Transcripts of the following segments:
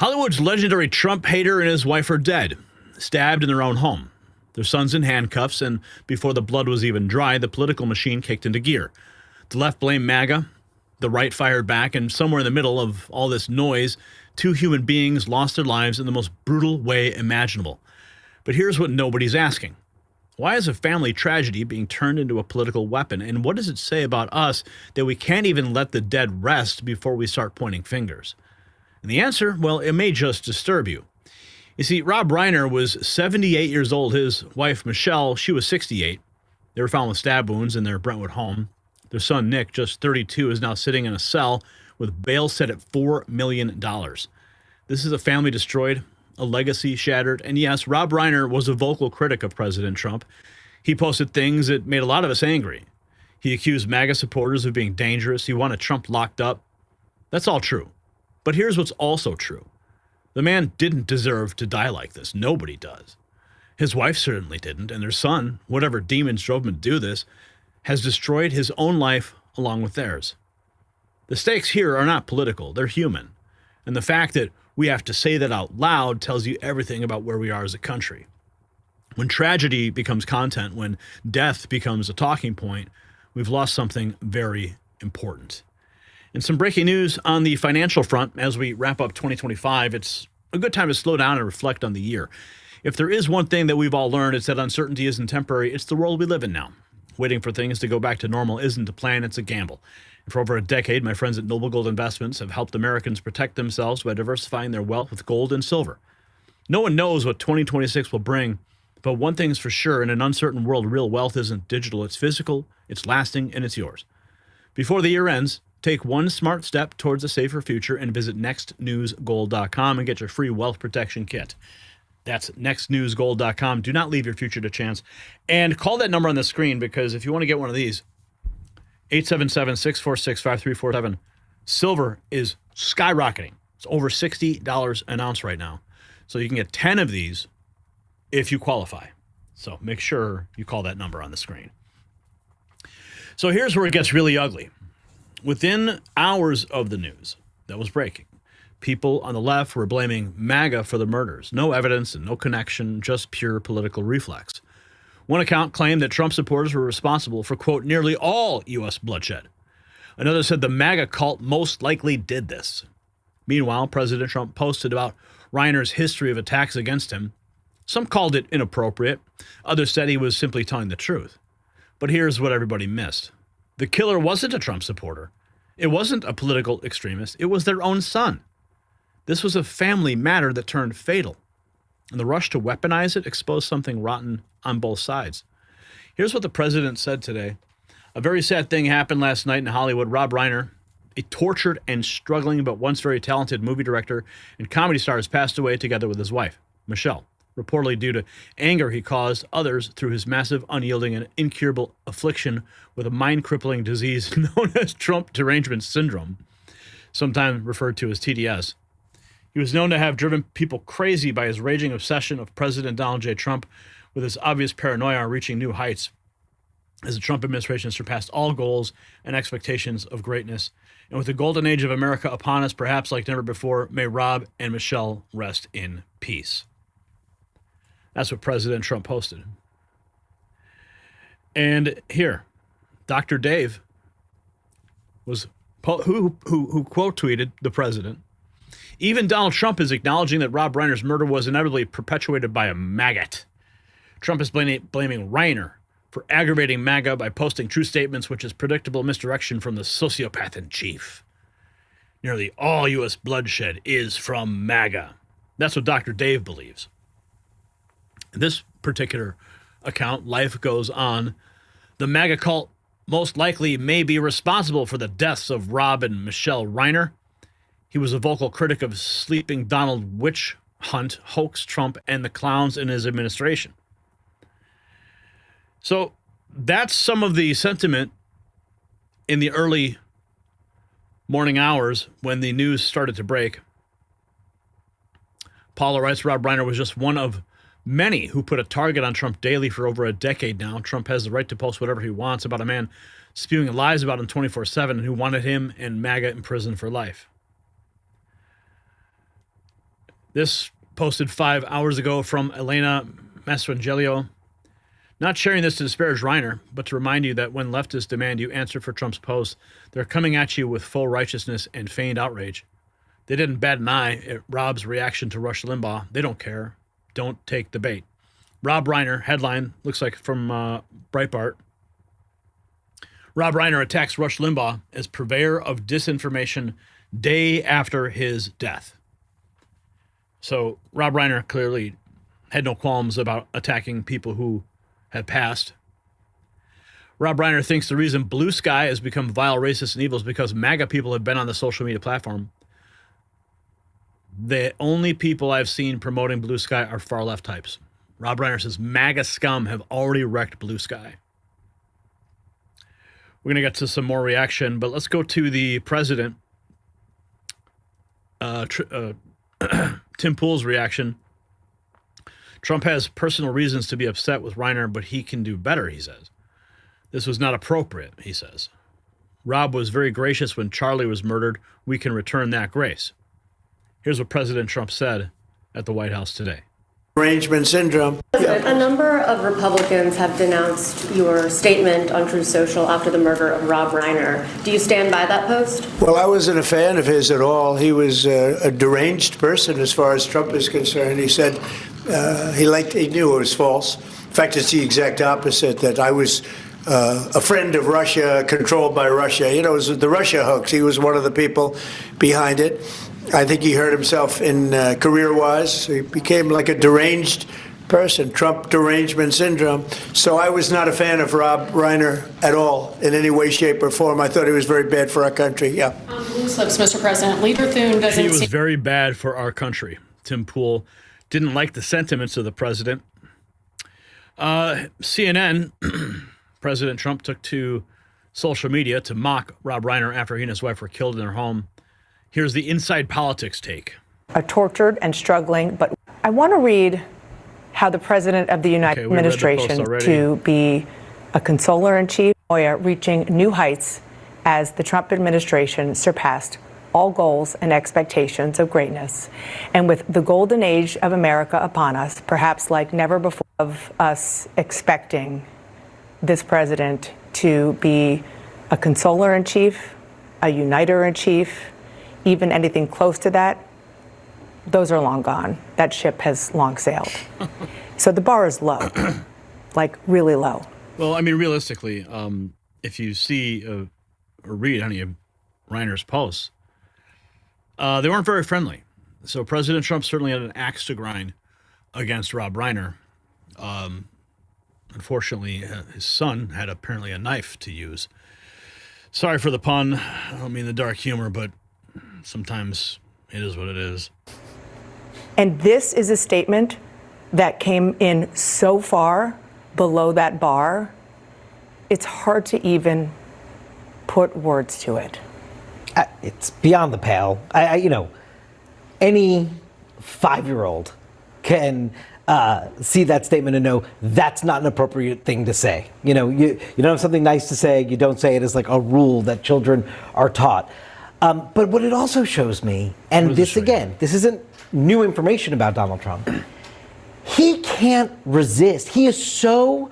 Hollywood's legendary Trump hater and his wife are dead, stabbed in their own home. Their son's in handcuffs, and before the blood was even dry, the political machine kicked into gear. The left blamed MAGA, the right fired back, and somewhere in the middle of all this noise, two human beings lost their lives in the most brutal way imaginable. But here's what nobody's asking. Why is a family tragedy being turned into a political weapon? And what does it say about us that we can't even let the dead rest before we start pointing fingers? And the answer, well, it may just disturb you. You see, Rob Reiner was 78 years old. His wife, Michele, she was 68. They were found with stab wounds in their Brentwood home. Their son, Nick, just 32, is now sitting in a cell with bail set at $4 million. This is a family destroyed, a legacy shattered. And yes, Rob Reiner was a vocal critic of President Trump. He posted things that made a lot of us angry. He accused MAGA supporters of being dangerous. He wanted Trump locked up. That's all true. But here's what's also true. The man didn't deserve to die like this. Nobody does. His wife certainly didn't, and their son, whatever demons drove him to do this, has destroyed his own life along with theirs. The stakes here are not political, they're human. And the fact that we have to say that out loud tells you everything about where we are as a country. When tragedy becomes content, when death becomes a talking point, we've lost something very important. And some breaking news on the financial front as we wrap up 2025. It's a good time to slow down and reflect on the year. If there is one thing that we've all learned, it's that uncertainty isn't temporary. It's the world we live in now. Waiting for things to go back to normal isn't a plan, it's a gamble. And for over a decade, my friends at Noble Gold Investments have helped Americans protect themselves by diversifying their wealth with gold and silver. No one knows what 2026 will bring, but one thing's for sure, in an uncertain world, real wealth isn't digital, it's physical, it's lasting, and it's yours. Before the year ends, take one smart step towards a safer future and visit nextnewsgold.com and get your free wealth protection kit. That's nextnewsgold.com. Do not leave your future to chance. And call that number on the screen, because if you want to get one of these, 877-646-5347. Silver is skyrocketing. It's over $60 an ounce right now. So you can get 10 of these if you qualify. So make sure you call that number on the screen. So here's where it gets really ugly. Within hours of the news that was breaking, people on the left were blaming MAGA for the murders. No evidence and no connection, just pure political reflex. One account claimed that Trump supporters were responsible for, quote, nearly all U.S. bloodshed. Another said the MAGA cult most likely did this. Meanwhile, President Trump posted about Reiner's history of attacks against him. Some called it inappropriate. Others said he was simply telling the truth. But here's what everybody missed. The killer wasn't a Trump supporter. It wasn't a political extremist. It was their own son. This was a family matter that turned fatal. And the rush to weaponize it exposed something rotten on both sides. Here's what the president said today. A very sad thing happened last night in Hollywood. Rob Reiner, a tortured and struggling but once very talented movie director and comedy star, has passed away together with his wife, Michele, reportedly due to anger he caused others through his massive, unyielding, and incurable affliction with a mind-crippling disease known as Trump derangement syndrome, sometimes referred to as TDS. He was known to have driven people crazy by his raging obsession of President Donald J. Trump, with his obvious paranoia reaching new heights as the Trump administration surpassed all goals and expectations of greatness. And with the golden age of America upon us, perhaps like never before, may Rob and Michele rest in peace. That's what President Trump posted. And here, Dr. Dave was who quote tweeted the president. Even Donald Trump is acknowledging that Rob Reiner's murder was inevitably perpetuated by a maggot. Trump is blaming Reiner for aggravating MAGA by posting true statements, which is predictable misdirection from the sociopath in chief. Nearly all U.S. bloodshed is from MAGA. That's what Dr. Dave believes. This particular account, Life Goes On, the MAGA cult most likely may be responsible for the deaths of Rob and Michele Reiner. He was a vocal critic of sleeping Donald witch hunt, hoax Trump, and the clowns in his administration. So that's some of the sentiment in the early morning hours when the news started to break. Paula writes, Rob Reiner was just one of many who put a target on Trump daily for over a decade now. Trump has the right to post whatever he wants about a man spewing lies about him 24/7 and who wanted him and MAGA in prison for life. This posted 5 hours ago from Elena Mastroangelo. Not sharing this to disparage Reiner, but to remind you that when leftists demand you answer for Trump's posts, they're coming at you with full righteousness and feigned outrage. They didn't bat an eye at Rob's reaction to Rush Limbaugh. They don't care. Don't take the bait. Rob Reiner, headline, looks like from Breitbart. Rob Reiner attacks Rush Limbaugh as purveyor of disinformation day after his death. So Rob Reiner clearly had no qualms about attacking people who had passed. Rob Reiner thinks the reason Blue Sky has become vile, racist, and evil is because MAGA people have been on the social media platform. The only people I've seen promoting Blue Sky are far left types. Rob Reiner says MAGA scum have already wrecked Blue Sky. We're going to get to some more reaction, but let's go to the president, Tim Pool's reaction. Trump has personal reasons to be upset with Reiner, but he can do better, he says. This was not appropriate, he says. Rob was very gracious when Charlie was murdered. We can return that grace. Here's what President Trump said at the White House today. Arrangement syndrome. A number of Republicans have denounced your statement on Truth Social after the murder of Rob Reiner. Do you stand by that post? Well, I wasn't a fan of his at all. He was a deranged person as far as Trump is concerned. He said he knew it was false. In fact, it's the exact opposite, that I was a friend of Russia, controlled by Russia. You know, it was the Russia hoax. He was one of the people behind it. I think he hurt himself in career-wise. He became like a deranged person, Trump derangement syndrome. So I was not a fan of Rob Reiner at all, in any way, shape, or form. I thought he was very bad for our country, yeah. Blue slips, Mr. President. Leader Thune doesn't... He was very bad for our country. Tim Pool didn't like the sentiments of the president. CNN, President Trump took to social media to mock Rob Reiner after he and his wife were killed in their home. Here's the inside politics take. A tortured and struggling, but I want to read how the President of the United Administration to be a consoler-in-chief, reaching new heights as the Trump administration surpassed all goals and expectations of greatness. And with the golden age of America upon us, perhaps like never before, of us expecting this president to be a consoler-in-chief, a uniter-in-chief, even anything close to that, those are long gone. That ship has long sailed. So the bar is low, like really low. Well, I mean, realistically, if you see or read any of Reiner's posts, they weren't very friendly. So President Trump certainly had an axe to grind against Rob Reiner. Unfortunately, his son had apparently a knife to use. Sorry for the pun. I don't mean the dark humor, but sometimes it is what it is. And this is a statement that came in so far below that bar, it's hard to even put words to it. It's beyond the pale. Any 5-year-old can see that statement and know that's not an appropriate thing to say. You don't have something nice to say, you don't say it as like a rule that children are taught. But what it also shows me, and this again, this isn't new information about Donald Trump, he can't resist. He is so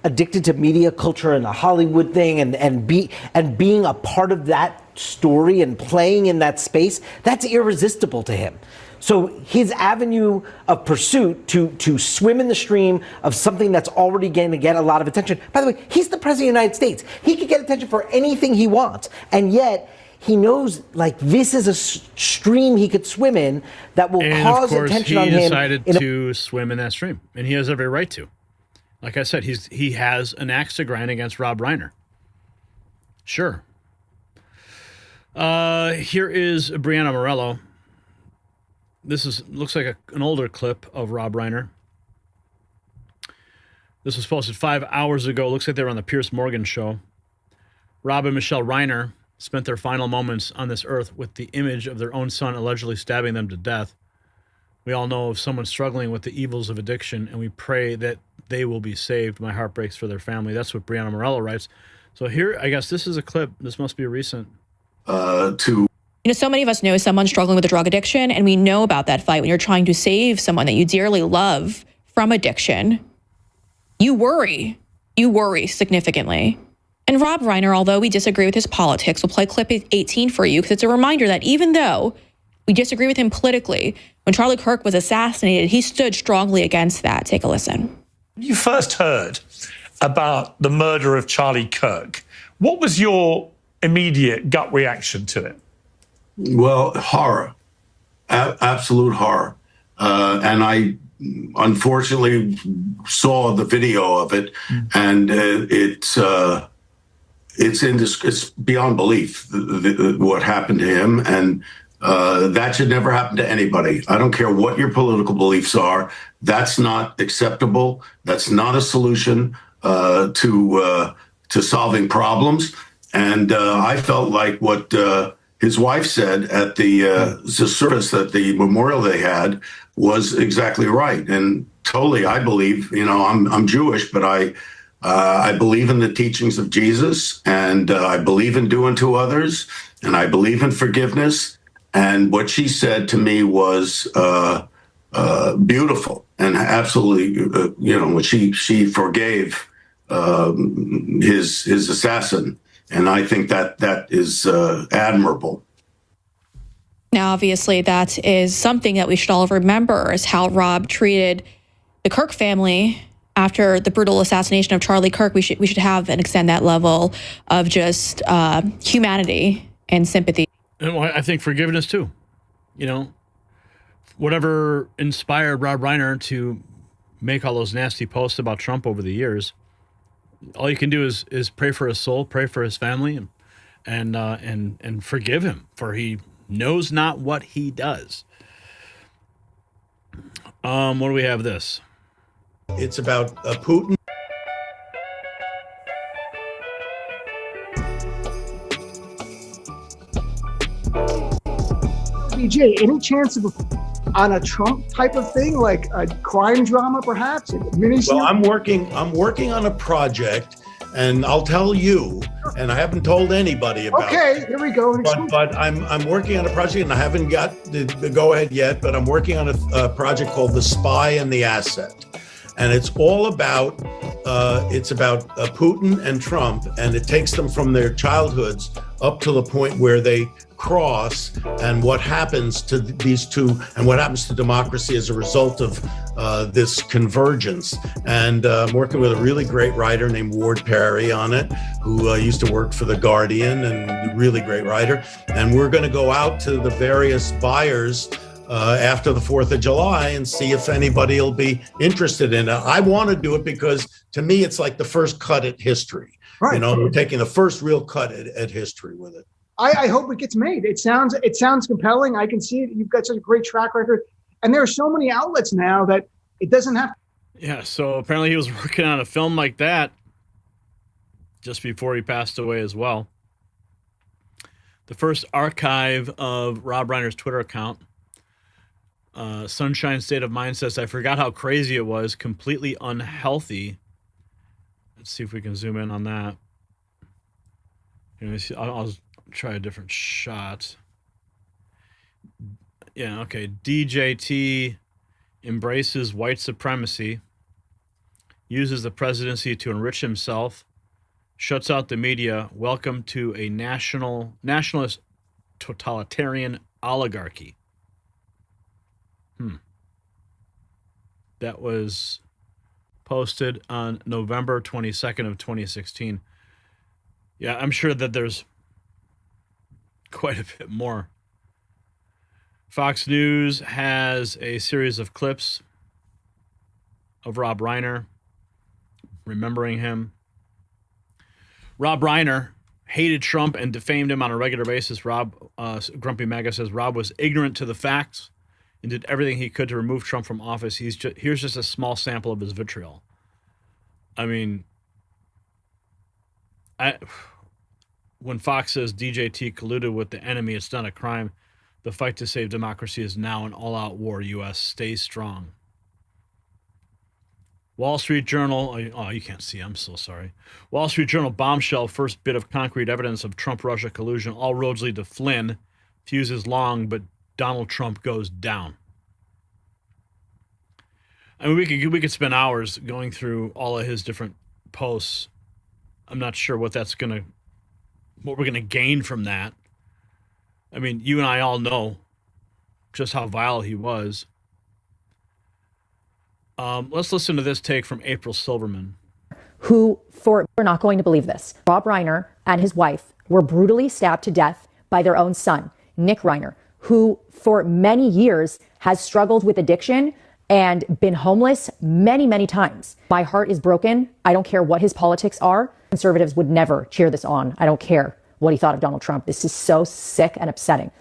addicted to media culture and the Hollywood thing and being a part of that story and playing in that space, that's irresistible to him. So his avenue of pursuit to swim in the stream of something that's already going to get a lot of attention. By the way, he's the president of the United States. He could get attention for anything he wants. And yet he knows, like, this is a stream he could swim in that will cause attention on him. And of course, he decided to swim in that stream. And he has every right to. Like I said, he has an axe to grind against Rob Reiner. Sure. Here is Brianna Morello. This looks like an older clip of Rob Reiner. This was posted 5 hours ago. Looks like they were on the Piers Morgan show. Rob and Michele Reiner spent their final moments on this earth with the image of their own son allegedly stabbing them to death. We all know of someone struggling with the evils of addiction, and we pray that they will be saved. My heart breaks for their family. That's what Brianna Morello writes. So here, I guess this is a clip. This must be recent. To so many of us know someone struggling with a drug addiction, and we know about that fight when you're trying to save someone that you dearly love from addiction. You worry significantly. And Rob Reiner, although we disagree with his politics, will play clip 18 for you because it's a reminder that even though we disagree with him politically, when Charlie Kirk was assassinated, he stood strongly against that. Take a listen. When you first heard about the murder of Charlie Kirk, what was your immediate gut reaction to it? Well, horror, absolute horror. And I unfortunately saw the video of it, and it's beyond belief what happened to him, and that should never happen to anybody. I don't care what your political beliefs are. That's not acceptable. That's not a solution to solving problems. And I felt like what his wife said at the service, at the memorial they had, was exactly right. And totally, I believe, I'm Jewish, but I believe in the teachings of Jesus, and I believe in doing to others, and I believe in forgiveness. And what she said to me was beautiful and absolutely, when she forgave his assassin. And I think that is admirable. Now, obviously, that is something that we should all remember, is how Rob treated the Kirk family after the brutal assassination of Charlie Kirk. We should have and extend that level of just humanity and sympathy. And I think forgiveness too. Whatever inspired Rob Reiner to make all those nasty posts about Trump over the years, all you can do is pray for his soul, pray for his family, and forgive him, for he knows not what he does. What do we have this? It's about Putin. BJ, any chance of on a Trump type of thing, like a crime drama, perhaps? Well, I'm working on a project, and I'll tell you, and I haven't told anybody about Okay, here we go. But I'm working on a project, and I haven't got the go-ahead yet, but I'm working on a project called The Spy and the Asset. And it's all about, Putin and Trump, and it takes them from their childhoods up to the point where they cross, and what happens to these two, and what happens to democracy as a result of this convergence. And I'm working with a really great writer named Ward Perry on it, who used to work for The Guardian, and a really great writer. And we're going to go out to the various buyers after the 4th of July and see if anybody will be interested in it. I want to do it because, to me, it's like the first cut at history. Right. We're taking the first real cut at history with it. I hope it gets made. It sounds compelling. I can see it. You've got such a great track record. And there are so many outlets now that it doesn't have to. Yeah, so apparently he was working on a film like that just before he passed away as well. The first archive of Rob Reiner's Twitter account, Sunshine State of Mind, says, I forgot how crazy it was, completely unhealthy. Let's see if we can zoom in on that. I'll try a different shot. Yeah, okay. DJT embraces white supremacy, uses the presidency to enrich himself, shuts out the media. Welcome to a nationalist totalitarian oligarchy. That was posted on November 22nd of 2016. Yeah, I'm sure that there's quite a bit more. Fox News has a series of clips of Rob Reiner, remembering him. Rob Reiner hated Trump and defamed him on a regular basis. Grumpy MAGA says Rob was ignorant to the facts and did everything he could to remove Trump from office. Here's just a small sample of his vitriol. I mean, when Fox says DJT colluded with the enemy, it's not a crime. The fight to save democracy is now an all-out war. U.S. stays strong. Wall Street Journal. Oh, you can't see. I'm so sorry. Wall Street Journal bombshell. First bit of concrete evidence of Trump-Russia collusion. All roads lead to Flynn. fuse is long, but Donald Trump goes down. I mean, we could spend hours going through all of his different posts. I'm not sure what we're gonna gain from that. I mean, you and I all know just how vile he was. Let's listen to this take from April Silverman. We're not going to believe this. Rob Reiner and his wife were brutally stabbed to death by their own son, Nick Reiner, who for many years has struggled with addiction and been homeless many, many times. My heart is broken. I don't care what his politics are. Conservatives would never cheer this on. I don't care what he thought of Donald Trump. This is so sick and upsetting.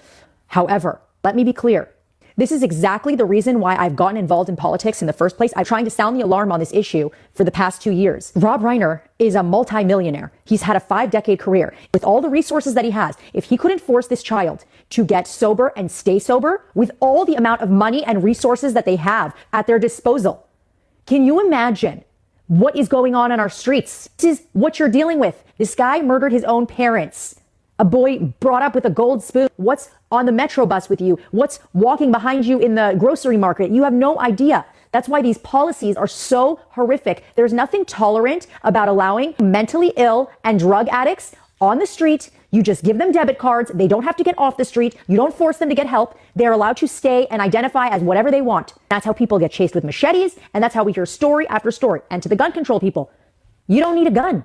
However, let me be clear. This is exactly the reason why I've gotten involved in politics in the first place. I'm trying to sound the alarm on this issue for the past 2 years. Rob Reiner is a multimillionaire. He's had a 5-decade career. With all the resources that he has, if he couldn't force this child to get sober and stay sober with all the amount of money and resources that they have at their disposal, can you imagine what is going on our streets? This is what you're dealing with. This guy murdered his own parents. A boy brought up with a gold spoon. What's on the metro bus with you? What's walking behind you in the grocery market? You have no idea. That's why these policies are so horrific. There's nothing tolerant about allowing mentally ill and drug addicts on the street. You just give them debit cards. They don't have to get off the street. You don't force them to get help. They're allowed to stay and identify as whatever they want. That's how people get chased with machetes. And that's how we hear story after story. And to the gun control people, you don't need a gun.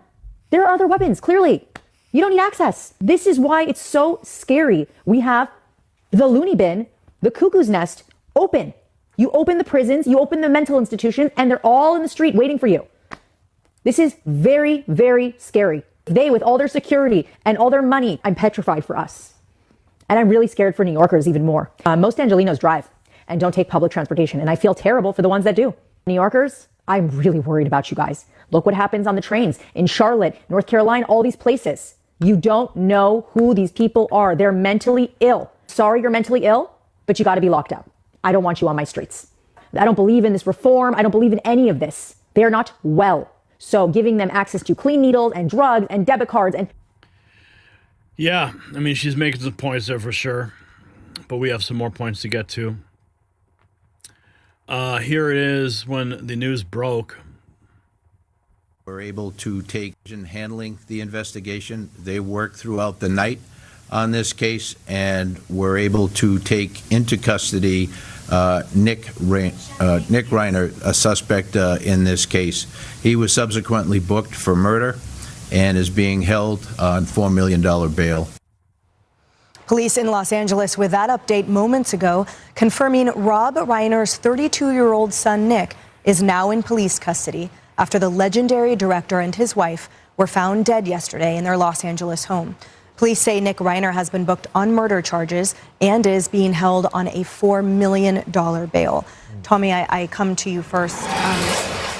There are other weapons, clearly. You don't need access. This is why it's so scary. We have the loony bin, the cuckoo's nest open. You open the prisons, you open the mental institutions, and they're all in the street waiting for you. This is very, very scary. They, with all their security and all their money, I'm petrified for us. And I'm really scared for New Yorkers even more. Most Angelenos drive and don't take public transportation. And I feel terrible for the ones that do. New Yorkers, I'm really worried about you guys. Look what happens on the trains in Charlotte, North Carolina, all these places. You don't know who these people are. They're mentally ill. Sorry you're mentally ill, but you got to be locked up. I don't want you on my streets. I don't believe in this reform. I don't believe in any of this. They're not well. So giving them access to clean needles and drugs and debit cards and... Yeah, I mean, she's making some points there for sure. But we have some more points to get to. Here it is when the news broke. We're able to take in handling the investigation. They worked throughout the night on this case, and we're able to take into custody Nick Reiner, a suspect in this case. He was subsequently booked for murder and is being held on $4 million bail. Police in Los Angeles with that update moments ago, confirming Rob Reiner's 32-year-old son, Nick, is now in police custody after the legendary director and his wife were found dead yesterday in their Los Angeles home. Police say Nick Reiner has been booked on murder charges and is being held on a $4 million bail. Tommy, I come to you first.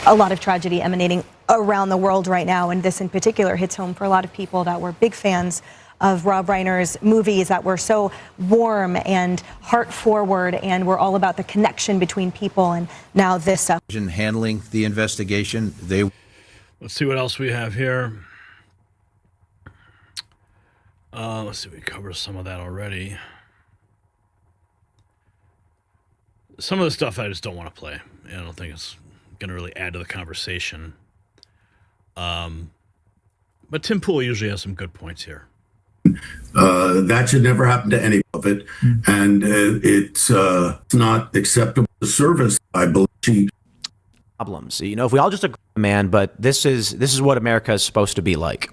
A lot of tragedy emanating around the world right now, and this in particular hits home for a lot of people that were big fans of Rob Reiner's movies that were so warm and heart-forward and were all about the connection between people, and now this. In handling the investigation, Let's see what else we have here. Let's see, we covered some of that already. Some of the stuff I just don't want to play. I don't think it's going to really add to the conversation. But Tim Pool usually has some good points here. That should never happen to any of it. And it's not acceptable service, I believe. Problems. You know, if we all just agree, man, but this is what America is supposed to be like.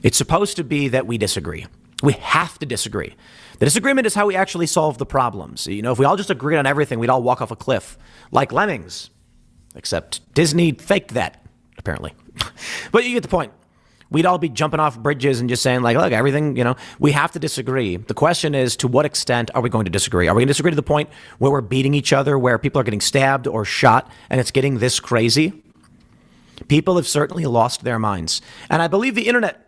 It's supposed to be that we disagree. We have to disagree. The disagreement is how we actually solve the problems. You know, if we all just agreed on everything, we'd all walk off a cliff like lemmings. Except Disney faked that, apparently. But you get the point. We'd all be jumping off bridges and just saying, like, look, everything, you know, we have to disagree. The question is, to what extent are we going to disagree? Are we going to disagree to the point where we're beating each other, where people are getting stabbed or shot, and it's getting this crazy? People have certainly lost their minds. And I believe the internet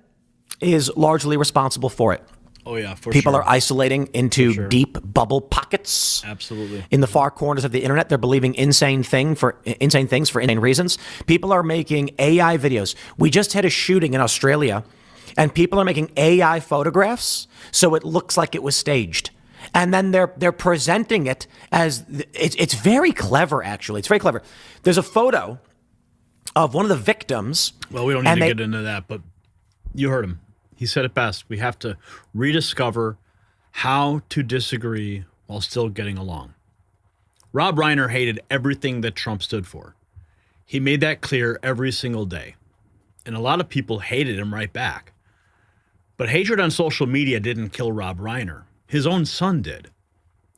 is largely responsible for it. Oh, yeah, for People sure. are isolating into deep bubble pockets. Absolutely. In the far corners of the internet, they're believing insane things for insane reasons. People are making AI videos. We just had a shooting in Australia, and people are making AI photographs so it looks like it was staged. And then they're presenting it as it's very clever, actually. It's very clever. There's a photo of one of the victims. Well, we don't need to get into that, but you heard him. He said it best. We have to rediscover how to disagree while still getting along. Rob Reiner hated everything that Trump stood for. He made that clear every single day. And a lot of people hated him right back. But hatred on social media didn't kill Rob Reiner. His own son did.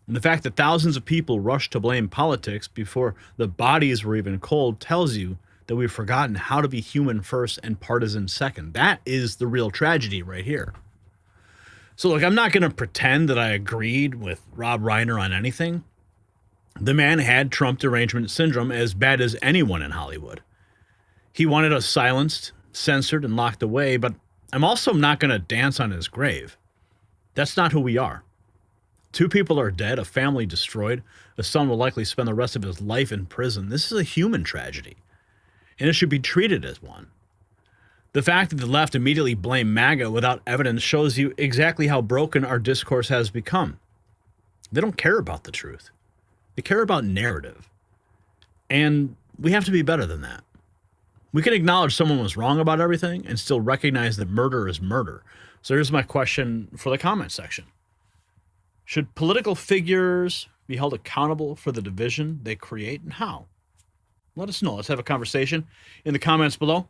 And the fact that thousands of people rushed to blame politics before the bodies were even cold tells you that we've forgotten how to be human first and partisan second. That is the real tragedy right here. So look, I'm not going to pretend that I agreed with Rob Reiner on anything. The man had Trump derangement syndrome as bad as anyone in Hollywood. He wanted us silenced, censored, and locked away, but I'm also not going to dance on his grave. That's not who we are. 2 people are dead, a family destroyed, a son will likely spend the rest of his life in prison. This is a human tragedy, and it should be treated as one. The fact that the left immediately blame MAGA without evidence shows you exactly how broken our discourse has become. They don't care about the truth. They care about narrative. And we have to be better than that. We can acknowledge someone was wrong about everything and still recognize that murder is murder. So here's my question for the comment section. Should political figures be held accountable for the division they create, and how? Let us know. Let's have a conversation in the comments below.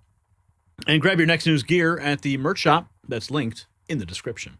And grab your next news gear at the merch shop that's linked in the description.